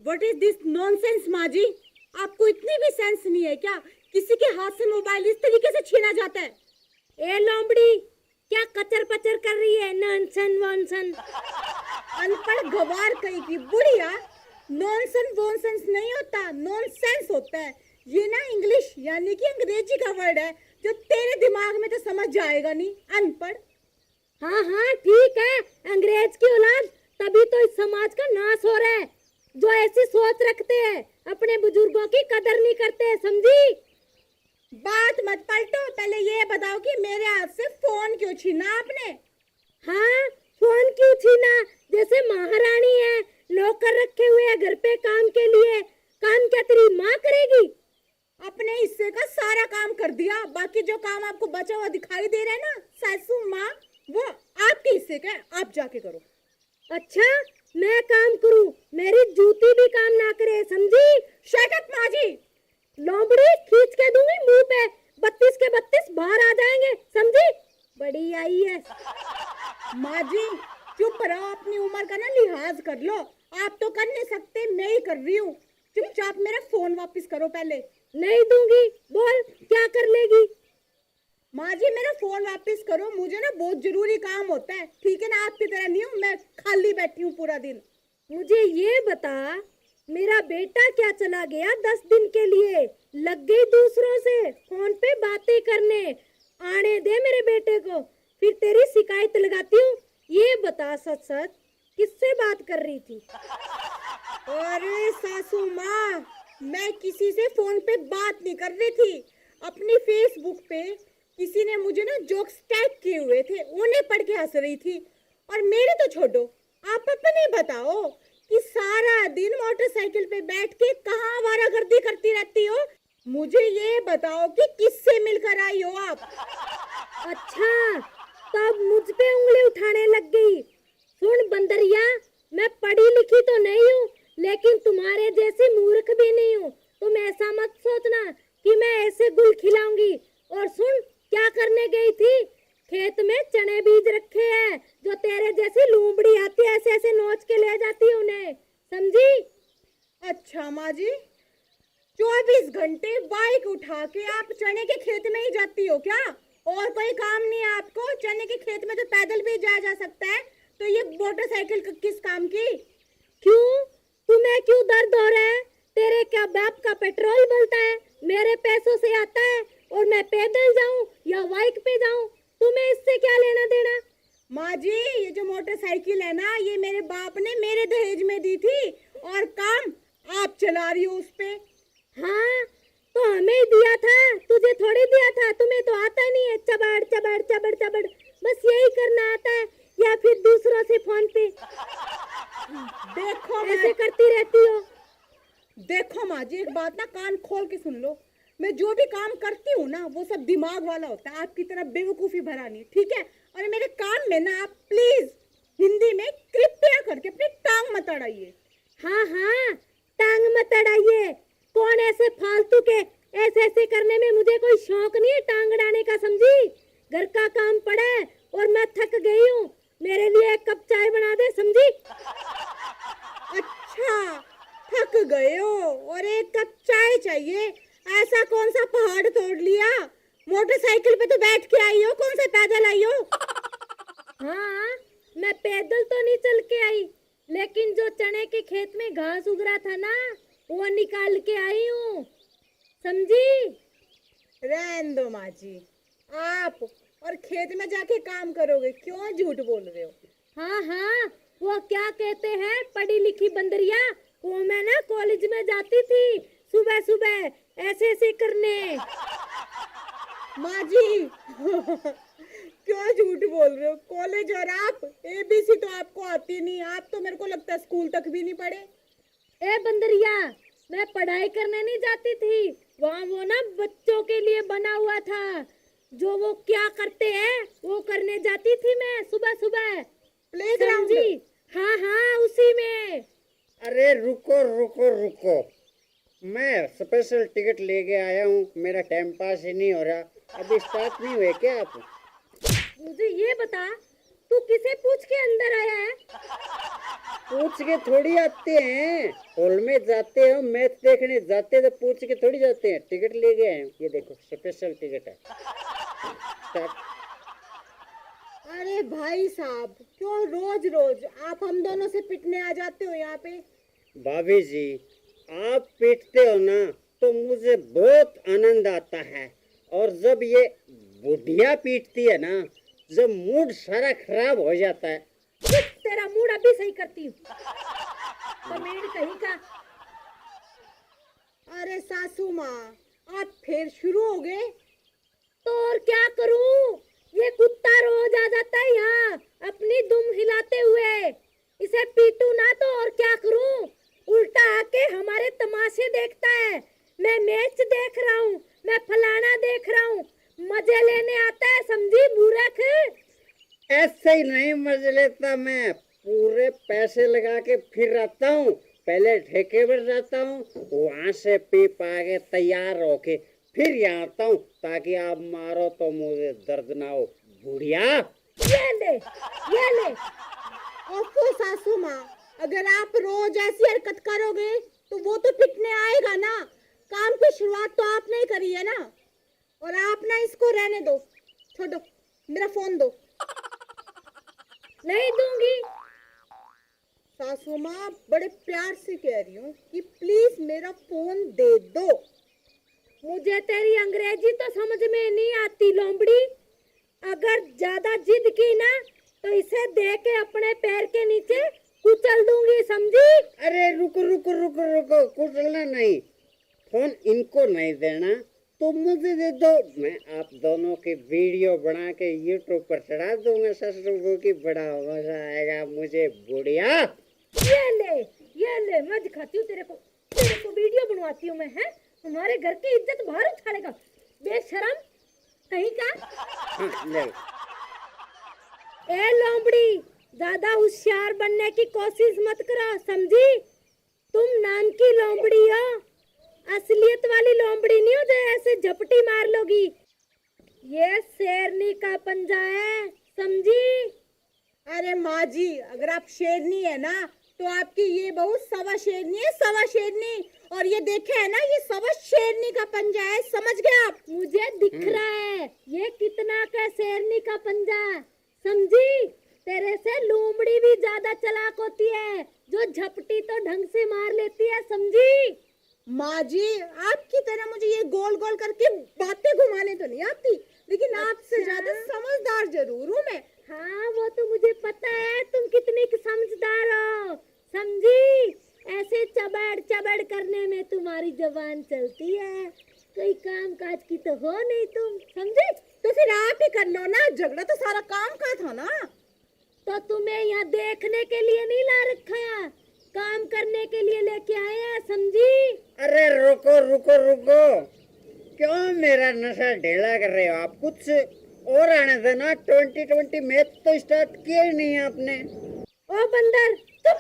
What is this nonsense, माँ जी? आपको इतनी भी सेंस नहीं है क्या? किसी के हाथ से मोबाइल इस तरीके से छीना जाता है? ए लोमड़ी, क्या कचर पचर कर रही है? नॉनसन वॉनसन। अनपढ़ गवार कहीं की बुढ़िया। नॉनसन वॉनसेंस नहीं होता, नॉनसेंस होता है। ये ना इंग्लिश यानी कि अंग्रेजी का वर्ड है जो तेरे दिमाग में तो समझ जाएगा नहीं, अनपढ़। हाँ हाँ ठीक है, अंग्रेज की औलाद, तभी तो इस समाज का नाश हो रहा है। जो ऐसी सोच रखते हैं अपने बुजुर्गों की कदर नहीं करते हैं, समझी? बात मत पलटो, पहले ये बताओ कि मेरे हाथ से फोन क्यों छीना आपने? हाँ, फोन क्यों छीना? जैसे महारानी है, नौकर रखे हुए है घर पे काम के लिए। काम क्या तेरी माँ करेगी? अपने हिस्से का सारा काम कर दिया, बाकी जो काम आपको बचा हुआ दिखाई दे रहा है ना सासू माँ, वो आपके हिस्से का है, आप जाके करो। अच्छा, मैं काम करूं? मेरी जूती भी काम ना करे, समझी? शट अप माँ जी। लोमड़ी खींच के दूंगी मुंह पे, 32 के 32 बाहर आ जाएंगे, समझी? बड़ी आई है। माँ जी चुप रहो, अपनी उम्र का ना लिहाज कर लो। आप तो कर नहीं सकते, मैं ही कर रही हूँ। चुपचाप मेरा फोन वापस करो पहले। नहीं दूंगी, बोल क्या कर लेगी? माँ जी मेरा फोन वापस करो, मुझे ना बहुत जरूरी काम होता है, ठीक है ना? आपकी तरह नहीं हूँ मैं, खाली बैठी हूँ पूरा दिन। मुझे ये बता, मेरा बेटा क्या चला गया 10 दिन के लिए, लग गई दूसरों से फोन पे बातें करने। आने दे मेरे बेटे को, फिर तेरी शिकायत लगाती हूँ। ये बता सच सच, किससे बात कर रही थी? अरे सासू माँ, मैं किसी से फोन पे बात नहीं कर रही थी। अपनी फेसबुक पे किसी ने मुझे ना जोक्स टैग किए हुए थे, उन्हें पढ़ के हंस रही थी। और मेरे तो छोड़ो, आप अपने बताओ कि सारा दिन मोटरसाइकिल पे बैठ के कहाँ आवारागर्दी करती रहती हो? मुझे ये बताओ कि किससे मिलकर आई हो आप? अच्छा, तब मुझ पे उंगली उठाने लग गई। सुन बंदरिया, मैं पढ़ी लिखी तो नहीं हूँ, लेकिन तुम्हारे जैसी मूर्ख भी नहीं हूँ। तुम ऐसा मत सोचना कि मैं ऐसे गुल खिलाऊंगी। और सुन, क्या करने गई थी? खेत में चने बीज रखे हैं, जो तेरे जैसी लूमड़ी आती है ऐसे ऐसे नोच के ले जाती है उन्हें, समझी? अच्छा माँ जी, 24 घंटे बाइक उठा के आप चने के खेत में ही जाती हो क्या? और कोई काम नहीं है आपको? चने के खेत में तो पैदल भी जाया जा सकता है, तो ये मोटरसाइकिल किस काम की? क्यों, तुम्हें क्यों दर्द हो रहा है? तेरे क्या बाप का पेट्रोल बलता है? मेरे पैसों से आता है, और मैं पैदल जाऊं या बाइक पे जाऊं, तुम्हें इससे क्या लेना देना? माँ जी ये जो मोटरसाइकिल है ना, ये मेरे बाप ने मेरे दहेज में दी थी, और काम आप चला रही हो उस पे। हाँ, तो हमें ही दिया था, तुझे थोड़ी दिया था। तुम्हें तो आता नहीं है, चबड़ चबड़ चबड़ चबड़, बस यही करना आता है, या फिर दूसरों से फोन पे देखो ऐसे करती रहती हो। देखो माँ जी, एक बात ना कान खोल के सुन लो, मैं जो भी काम करती हूँ ना वो सब दिमाग वाला होता है, आपकी तरह बेवकूफी भरा नहीं, ठीक है? और मेरे काम में ना आप प्लीज हिंदी में कृपया करके अपनी टांग मत अड़ाइए। हाँ हाँ, टांग मत अड़ाइए। कौन ऐसे फालतू के ऐसे ऐसे करने में, मुझे कोई शौक नहीं है टांग अड़ाने का, समझी? घर का काम पड़ा है और मैं थक गई हूँ, मेरे लिए एक कप चाय बना दे, समझी? अच्छा, थक गए हो और एक कप चाय चाहिए? ऐसा कौन सा पहाड़ तोड़ लिया? मोटरसाइकिल पे तो बैठ के आई हो, कौन सा पैदल आई हो? हाँ, मैं पैदल तो नहीं चल के आई, लेकिन जो चने के खेत में घास उग रहा था ना, वो निकाल के आई हूँ, समझी? रहने दो माँ जी, आप और खेत में जाके काम करोगे, क्यों झूठ बोल रहे हो? हाँ हाँ, वो क्या कहते हैं, पढ़ी लिखी बंदरिया, वो मैं ना कॉलेज में जाती थी सुबह सुबह ऐसे ऐसे करने। माँ जी क्यों झूठ बोल रहे हो? कॉलेज और आप एबीसी तो आपको आती नहीं, आप तो मेरे को लगता है स्कूल तक भी नहीं पढ़े। ए बंदरिया, मैं पढ़ाई करने नहीं जाती थी, वहाँ वो ना बच्चों के लिए बना हुआ था, जो वो क्या करते हैं वो करने जाती थी मैं सुबह सुबह, प्लेग्राउंड? समझी? हाँ हाँ, उसी अरे रुको रुको रुको, मैं स्पेशल टिकट लेके आया हूँ, मेरा टाइम पास ही नहीं हो रहा। अभी स्टार्ट नहीं हुए क्या आप? मुझे ये बता, तू किसे पूछ के अंदर आया है? पूछ के थोड़ी आते हैं, हॉल में जाते हैं, मैच देखने जाते हैं तो पूछ के थोड़ी जाते हैं। टिकट लेके आए हैं, ये देखो स्पेशल टिकट है। स्टार्ट। अरे भाई साहब, क्यों रोज रोज आप हम दोनों से पिटने आ जाते हो यहाँ पे? भाभी जी, आप पीटते हो ना तो मुझे बहुत आनंद आता है, और जब ये बुढ़िया पीटती है ना, जब मूड सारा खराब हो जाता है। चुप, तेरा मूड अभी सही करती हूँ। कमेंट कहीं का। अरे सासू माँ, आप फिर शुरू हो गए? तो और क्या करूं? ये कुत्ता रोज आ जाता है यहाँ अपनी दुम हिलाते हुए। इसे पीटू ना तो और क्या करूं? उल्टा आके हमारे तमाशे देखता है। मैं मैच देख रहा हूँ, मैं फलाना देख रहा हूँ, मजे लेने आता है, समझी मूर्ख? ऐसे ही नहीं मजे लेता, मैं पूरे पैसे लगा के फिर आता हूँ। पहले ठेके पर जाता हूँ, वहां से पी पा के तैयार होके फिर यहाँ आता हूँ, ताकि आप मारो तो मुझे दर्द ना हो। बुढ़िया, ये ले। ओफो सासू माँ, अगर आप रोज ऐसी हरकत करोगे तो वो तो पिटने आएगा ना। काम की शुरुआत तो आपने ही करी है ना। और आप ना इसको रहने दो, छोड़ो, मेरा फोन दो। नहीं दूंगी। सासू माँ, बड़े प्यार से कह रही हूँ कि प्लीज मेरा फोन दे दो। मुझे तेरी अंग्रेजी तो समझ में नहीं आती लोमड़ी। अगर ज्यादा जिद की ना तो इसे दे के अपने पैर के नीचे कुचल दूंगी, समझी? अरे रुको रुको रुको रुको, कुचलना नहीं, फोन इनको नहीं देना तो मुझे दे दो। मैं आप दोनों की वीडियो बना के यूट्यूब पर चढ़ा दूंगा, ससुर की बड़ा मजा आएगा मुझे। बुढ़िया, ये ले, मैं दिखाती हूँ तेरे को वीडियो बनवाती हूँ मैं, है? तुम्हारे घर की इज्जत बाहर उछालेगा, बेशरम कहीं का। हाँ, ले लो। ए लोमड़ी, ज्यादा होशियार बनने की कोशिश मत करो, समझी? तुम नाम की लोमड़ी हो, असलियत वाली लोमड़ी नहीं हो जो ऐसे झपटी मार लोगी। ये शेरनी का पंजा है, समझी? अरे माँ जी, अगर आप शेरनी है ना तो आपकी ये बहू सवा शेरनी है, सवा शेरनी। और ये देखे है ना, ये सवा शेरनी का पंजा है, समझ गए आप? मुझे दिख रहा है ये कितना का शेरनी का पंजा, समझी? तेरे से लोमड़ी भी ज्यादा चालाक होती है, जो झपटी तो ढंग से मार लेती है, समझी? माँ जी, आपकी तरह मुझे ये गोल गोल करके बातें घुमाने तो नहीं आती, लेकिन आपसे ज्यादा समझदार जरूर हूँ मैं। हाँ, वो तो मुझे पता है तुम कितनी समझदार हो, समझी? ऐसे चबड़ चबड़ करने में तुम्हारी जबान चलती है, कोई काम काज की तो हो नहीं तुम, समझे? तो फिर आप ही कर लो ना, झगड़ा तो सारा काम का था ना। तो तुम्हें यहाँ देखने के लिए नहीं ला रखा, काम करने के लिए लेके आए हैं, समझी? अरे रुको रुको रुको, क्यों मेरा नशा ढीला कर रहे हो आप? कुछ और आने देना। 2020 मैच तो स्टार्ट किया ही नहीं है आपने। ओ बंदर, चुप।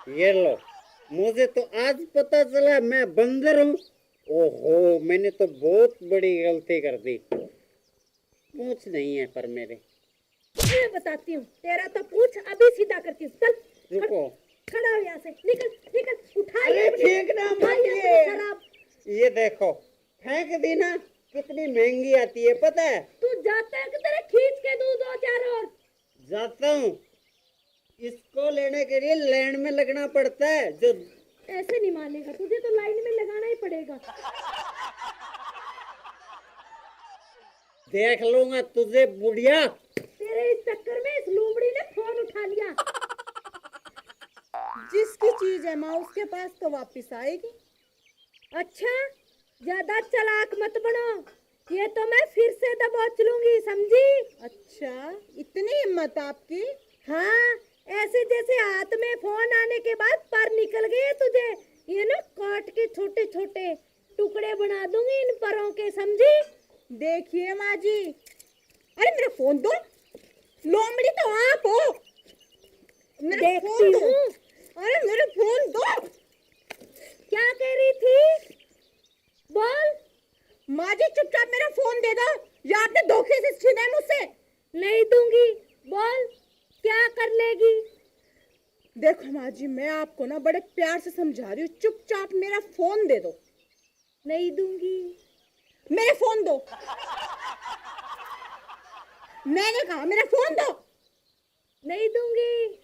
ये लो, मुझे तो आज पता चला मैं बंदर हूँ। ओहो, मैंने तो बहुत बड़ी गलती कर दी। पूछ नहीं है पर मेरे। मैं बताती हूँ, तेरा तो पूछ अभी सीधा करती हूँ। चल रुको, खड़ा हो यहाँ से, निकल निकल, उठा अरे ये फेंकना उठा मत ये ये। शराब। ये देखो, फेंक दी ना, कितनी महंगी आती है पता है? तू जाता है कि तेरे खींच के दूं दो चार और। जाता हूँ, इसको लेने के लिए लाइन में लगना पड़ता है। जो ऐसे नहीं मानेगा, तुझे तो लाइन में लगाना ही पड़ेगा। देख लूंगा तुझे बुढ़िया। तेरे इस चक्कर में इस लोमड़ी ने फोन उठा लिया। जिसकी चीज है माँ, उसके पास तो वापस आएगी। अच्छा, ज्यादा चालाक मत बनो, ये तो मैं फिर से दबोच लूंगी, समझी? अच्छा, इतनी हिम्मत आपकी? हाँ, ऐसे जैसे हाथ में फोन आने के बाद पर निकल गए तुझे, ये ना काट के छोटे छोटे टुकड़े बना दूंगी इन परों के, समझी? देखिए माँ जी, अरे मेरा फोन दो। लोमड़ी तो आप हो। मेरा देखती फोन दो। हूँ। अरे मेरा फोन दो। क्या कह रही थी? बोल। माँ जी चुपचाप मेरा फोन दे दो, या आपने धोखे से छीना है मुझसे। नहीं दूंगी। बोल, क्या कर लेगी? देखो माँ जी, मैं आपको ना बड़े प्यार से समझा रही हूँ, चुपचाप मेरा फोन दे दो। नहीं दूंगी। मेरा फोन दो। मैंने कहा मेरा फोन दो। नहीं दूंगी।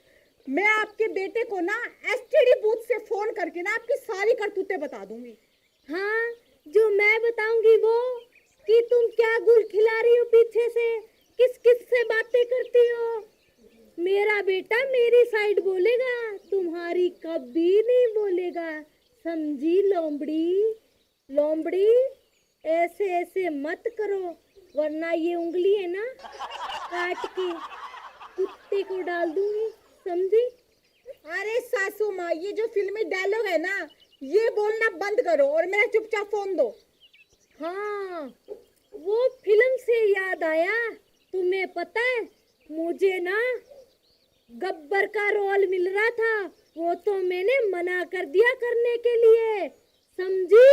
मैं आपके बेटे को ना एसटीडी बूथ से फोन करके ना आपकी सारी करतूतें बता दूंगी। हाँ, जो मैं बताऊंगी वो, कि तुम क्या गुल खिला रही हो पीछे से, किस किस से बातें करती हो। मेरा बेटा मेरी साइड बोलेगा, तुम्हारी कभी नहीं बोलेगा, समझी लोमड़ी? लोमड़ी, ऐसे ऐसे मत करो, वरना ये उंगली है ना, काट के कुत्ते को डाल दूंगी, समझी? अरे सासू माँ, ये जो फिल्मी डायलॉग है ना, ये बोलना बंद करो और मेरा चुपचाप फोन दो। हाँ, वो फिल्म से याद आया, तुम्हें पता है मुझे ना गब्बर का रोल मिल रहा था, वो तो मैंने मना कर दिया करने के लिए, समझी?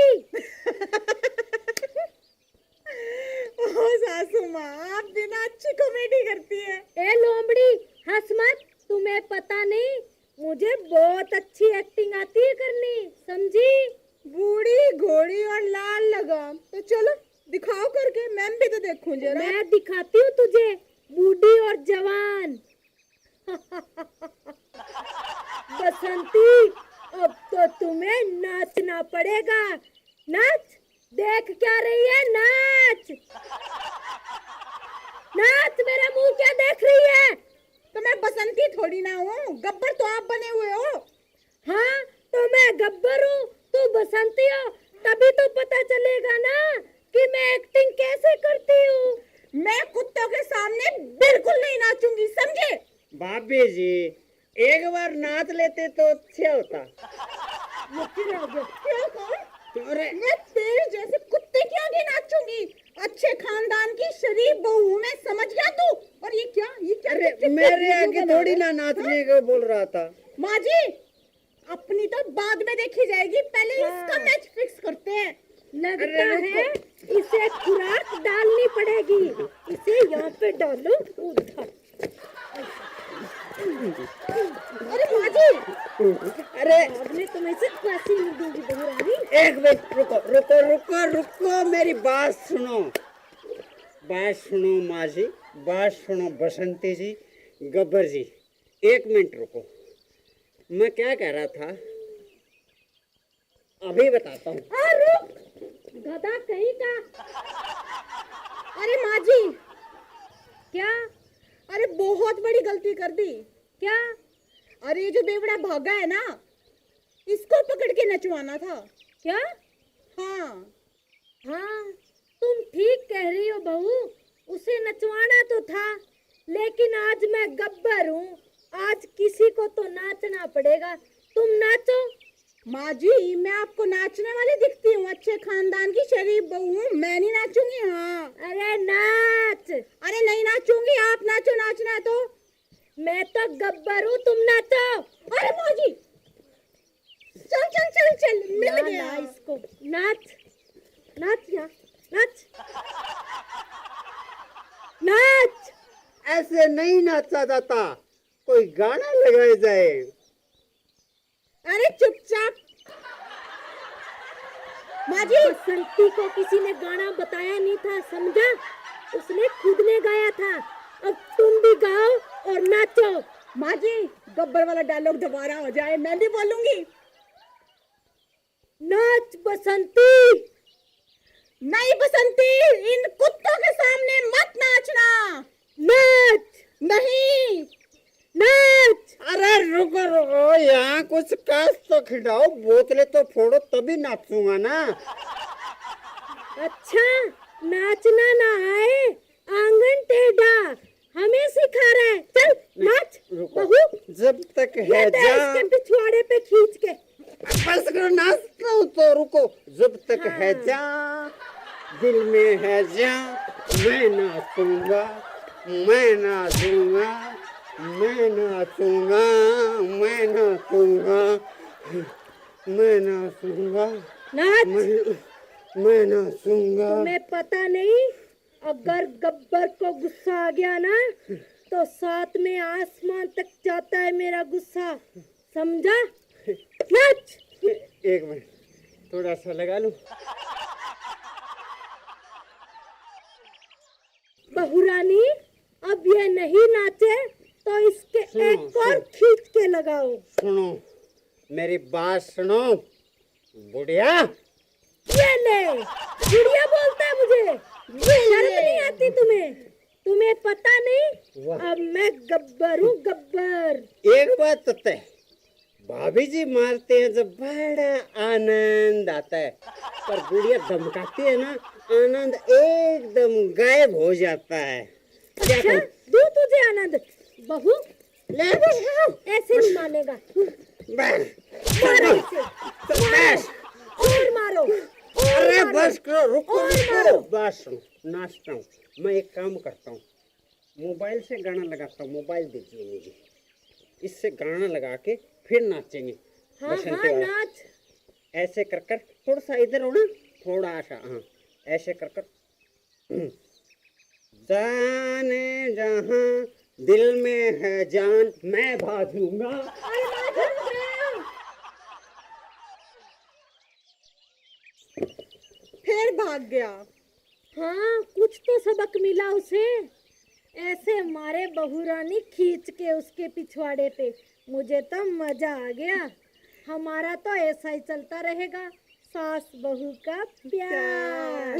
ओ सासू माँ, आप भी ना अच्छी कॉमेडी करती है। ए लोमड़ी, हंस मत, तुम्हें पता नहीं मुझे बहुत अच्छी एक्टिंग आती है करनी, समझी? बूढ़ी घोड़ी और लाल लगाम, तो चलो दिखाओ करके, मैं भी तो देखूं जरा। मैं दिखाती हूँ तुझे बूढ़ी और जवान। बसंती, अब तो तुम्हें नाचना पड़ेगा। नाच, देख क्या रही है, नाच नाच, मेरा मुंह क्या देख रही है? तो मैं बसंती थोड़ी ना हूँ, गब्बर तो आप बने हुए हो। हाँ, तो मैं गब्बर हूँ, तू बसंती हो, तभी तो पता चलेगा ना कि मैं एक्टिंग कैसे करती हूँ। मैं कुत्तों के सामने बिल्कुल नहीं नाचूंगी, समझे? भाभी जी, एक बार नाच लेते तो अच्छा होता। ये फिर आ गया। क्या कौन? अरे मैं तेरे जैसे कुत्ते के आगे नाचूंगी? अच्छे खानदान की शरीफ बहू हूँ मैं, समझ गया तू? और ये क्या अरे टिक-टिक मेरे वीडियो आगे बना थोड़ी रहा ना है? नाचने को बोल रहा था। माँ जी, अपनी तो बाद में देखी जाएगी, पहले हाँ। इसका मैच फिक्स करते हैं। लगता अरे है इसे खुराक डालनी पड़ेगी, इसे यहाँ पे डालो, उधर। अरे माँ जी, अरे बाद में तुम्हें से फांसी नहीं दूंगी बहू रानी। एक मिनट रुको रुको रुको रुको, मेरी बात सुनो, बात सुनो माँ जी, बात सुनो बसंती जी, गब्बर जी, एक मिनट रुको। मैं क्या कह रहा था अभी बताता हूँ। रुक, गधा कहीं का। अरे माँ जी, क्या? अरे बहुत बड़ी गलती कर दी। क्या? अरे ये जो बेवड़ा भागा है ना, इसको पकड़ के नचवाना था। क्या? हाँ, हाँ, तुम ठीक कह रही हो बहू, उसे नचवाना तो था, लेकिन आज मैं गब्बर हूँ, आज किसी को तो नाचना पड़ेगा। तुम नाचो। माँ जी, मैं आपको नाचने वाली दिखती हूँ, अच्छे खानदान की शरीफ बहू हूँ, मैं नहीं नाचूंगी। हाँ, अरे नाच। अरे नहीं नाचूंगी, आप नाचो, नाचना है तो। मैं तो गब्बर हूँ, तुम नाचो। अरे माँ जी, चल चल चल चल, मिल ला गया। ला इसको, नाच नाच यहाँ, नाच नाच। ऐसे नहीं नाचा जाता, कोई गाना लगाया जाए। अरे चुपचाप। माँ जी, बसंती को किसी ने गाना बताया नहीं था, समझा? उसने खुद ने गाया था। अब तुम भी गाओ और नाचो। माँ जी, गब्बर वाला डायलॉग दोबारा हो जाए, मैं भी बोलूंगी। नाच बसंती। नहीं बसंती, इन कुत्तों के सामने मत नाचना। नाच। नहीं। नाच। अरे रुको रुको, यहाँ कुछ काश तो खिलाओ, बोतलें तो फोड़ो तभी नाचूंगा ना। अच्छा, नाचना ना आए, आंगन टेढ़ा हमें सिखा रहा है। चल नाच रुको, बहू। जब तक ये है दे जा। इसके पिछवाड़े पे खींच के। बस करो, नाचता हूँ तो रुको। जब तक हाँ। है जा, दिल में है जा, मैं नाचूंगा, मैं नाचूंगा, मैं नाचूंगा, मैं नाचूंगा, मैं नाचूंगा, नाच। मैं नाचूंगा। तुम्हें पता नहीं, अगर गब्बर को गुस्सा आ गया ना तो साथ में आसमान तक जाता है मेरा गुस्सा, समझा? नाच। एक मिनट, थोड़ा सा लगा लूं। बहू रानी, अब ये नहीं नाचे तो इसके सुनो, एक और खींच के लगाओ। सुनो, मेरी बात सुनो बुढ़िया। ये ले, बुढ़िया बोलता है मुझे, शर्म नहीं आती तुम्हें? तुम्हें पता नहीं, वाह। अब मैं गब्बर हूँ, गब्बर। एक बात तो तय, भाभी जी मारते हैं जब बड़ा आनंद आता है, पर गुड़िया धमकाती है ना, आनंद एकदम गायब हो जाता है। क्या अच्छा, करूं? दू तुझे आनंद। बहू, ले बस, ऐसे नहीं मानेगा। बस, मारो इसे, बस। और मारो, और अरे मारो। बस करो, रुको और रुको, मारो। बस नाचता हूँ। मैं एक काम करता हूँ, मोबाइल से गाना लगाता हूँ। मोबाइल दीजिए मुझे, इससे गाना लगा के फिर नाचेंगे। हाँ बसंती हाँ, वाला। नाच। ऐसे कर कर थोड़ा सा इधर हो ना, थोड़ा सा, हाँ ऐसे कर कर। जाने जहाँ दिल में है जान, मैं भाजूंगा। अरे नाच रुक रहे हो। फिर भाग गया। हाँ, कुछ तो सबक मिला उसे। ऐसे मारे बहू रानी खींच के उसके पिछवाड़े पे। मुझे तो मजा आ गया। हमारा तो ऐसा ही चलता रहेगा, सास बहू का प्यार।